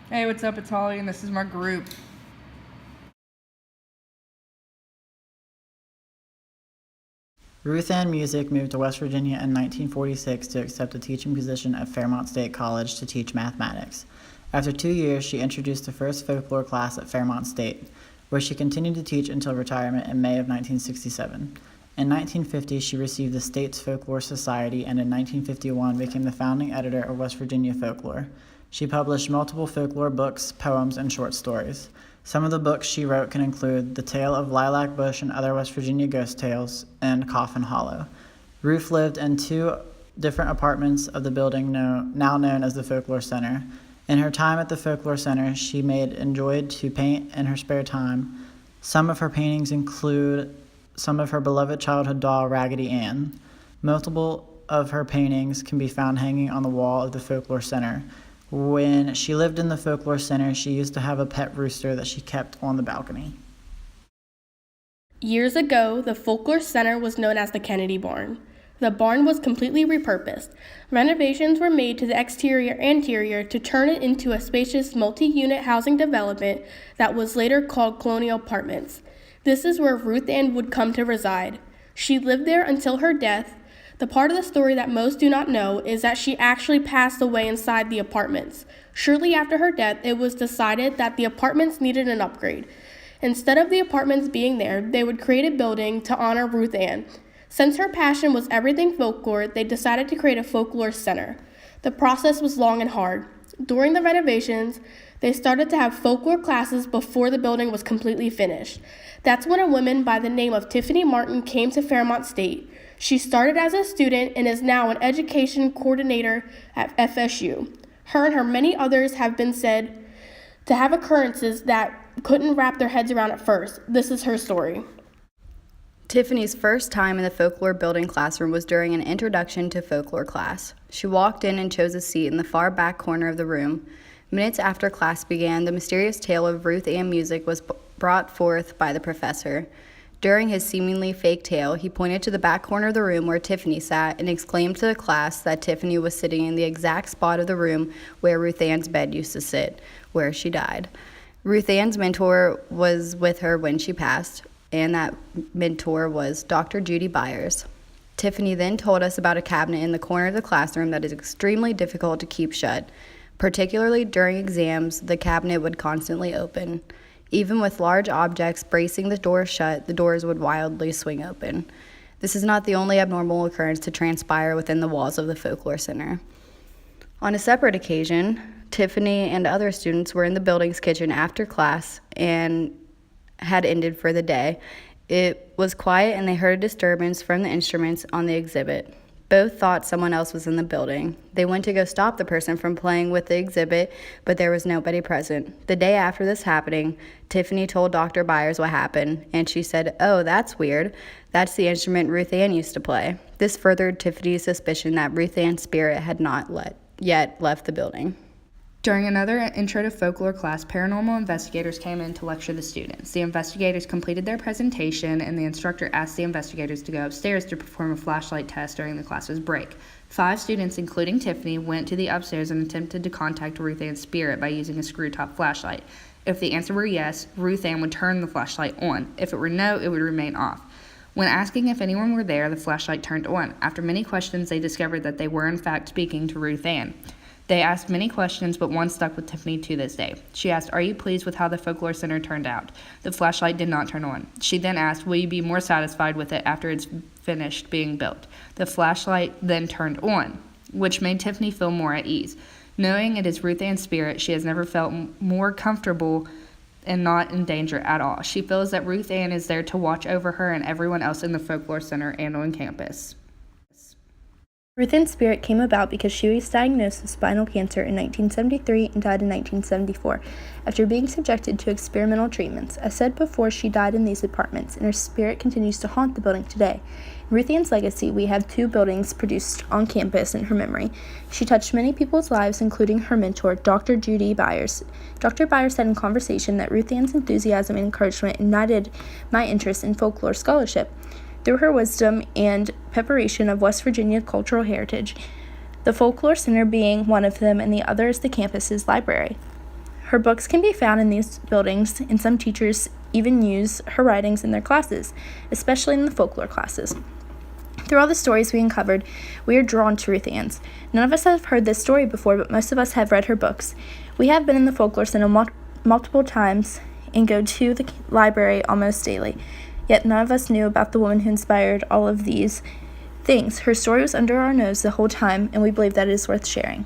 Hey, what's up? It's Holly, and this is my group. Ruth Ann Music moved to West Virginia in 1946 to accept a teaching position at Fairmont State College to teach mathematics. After 2 years, she introduced the first folklore class at Fairmont State, where she continued to teach until retirement in May of 1967. In 1950, she received the state's Folklore Society, and in 1951 became the founding editor of West Virginia Folklore. She published multiple folklore books, poems, and short stories. Some of the books she wrote can include The Tale of Lilac Bush and Other West Virginia Ghost Tales and Coffin Hollow. Ruth lived in 2 different apartments of the building now known as the Folklore Center. In her time at the Folklore Center, she enjoyed to paint in her spare time. Some of her paintings include some of her beloved childhood doll, Raggedy Ann. Multiple of her paintings can be found hanging on the wall of the Folklore Center. When she lived in the Folklore Center, she used to have a pet rooster that she kept on the balcony. Years ago, the Folklore Center was known as the Kennedy Barn. The barn was completely repurposed. Renovations were made to the exterior and interior to turn it into a spacious multi-unit housing development that was later called Colonial Apartments. This is where Ruth Ann would come to reside. She lived there until her death. The part of the story that most do not know is that she actually passed away inside the apartments. Shortly after her death, it was decided that the apartments needed an upgrade. Instead of the apartments being there, they would create a building to honor Ruth Ann. Since her passion was everything folklore, they decided to create a folklore center. The process was long and hard. During the renovations, they started to have folklore classes before the building was completely finished. That's when a woman by the name of Tiffany Martin came to Fairmont State. She started as a student and is now an education coordinator at FSU. Her and her many others have been said to have occurrences that couldn't wrap their heads around at first. This is her story. Tiffany's first time in the folklore building classroom was during an introduction to folklore class. She walked in and chose a seat in the far back corner of the room. Minutes after class began, the mysterious tale of Ruth Ann Music was brought forth by the professor. During his seemingly fake tale, he pointed to the back corner of the room where Tiffany sat and exclaimed to the class that Tiffany was sitting in the exact spot of the room where Ruth Ann's bed used to sit, where she died. Ruth Ann's mentor was with her when she passed, and that mentor was Dr. Judy Byers. Tiffany then told us about a cabinet in the corner of the classroom that is extremely difficult to keep shut. Particularly during exams, the cabinet would constantly open. Even with large objects bracing the doors shut, the doors would wildly swing open. This is not the only abnormal occurrence to transpire within the walls of the Folklore Center. On a separate occasion, Tiffany and other students were in the building's kitchen after class and had ended for the day. It was quiet and they heard a disturbance from the instruments on the exhibit. Both thought someone else was in the building. They went to go stop the person from playing with the exhibit, but there was nobody present. The day after this happening, Tiffany told Dr. Byers what happened, and she said, "Oh, that's weird. That's the instrument Ruth Ann used to play." This furthered Tiffany's suspicion that Ruth Ann's spirit had not yet left the building. During another intro to folklore class, paranormal investigators came in to lecture the students. The investigators completed their presentation, and the instructor asked the investigators to go upstairs to perform a flashlight test during the class's break. 5 students, including Tiffany, went to the upstairs and attempted to contact Ruth Ann's spirit by using a screw-top flashlight. If the answer were yes, Ruth Ann would turn the flashlight on. If it were no, it would remain off. When asking if anyone were there, the flashlight turned on. After many questions, they discovered that they were in fact speaking to Ruth Ann. They asked many questions, but one stuck with Tiffany to this day. She asked, "Are you pleased with how the Folklore Center turned out?" The flashlight did not turn on. She then asked, "Will you be more satisfied with it after it's finished being built?" The flashlight then turned on, which made Tiffany feel more at ease. Knowing it is Ruth Ann's spirit, she has never felt more comfortable and not in danger at all. She feels that Ruth Ann is there to watch over her and everyone else in the Folklore Center and on campus. Ruth Ann's spirit came about because she was diagnosed with spinal cancer in 1973 and died in 1974 after being subjected to experimental treatments. As said before, she died in these apartments, and her spirit continues to haunt the building today. In Ruth Ann's legacy, we have 2 buildings produced on campus in her memory. She touched many people's lives, including her mentor, Dr. Judy Byers. Dr. Byers said in conversation that Ruth Ann's enthusiasm and encouragement ignited my interest in folklore scholarship. Through her wisdom and preparation of West Virginia cultural heritage, the Folklore Center being one of them and the other is the campus's library. Her books can be found in these buildings, and some teachers even use her writings in their classes, especially in the folklore classes. Through all the stories we uncovered, we are drawn to Ruth Ann's. None of us have heard this story before, but most of us have read her books. We have been in the Folklore Center multiple times and go to the library almost daily. Yet none of us knew about the woman who inspired all of these things. Her story was under our nose the whole time, and we believe that it is worth sharing.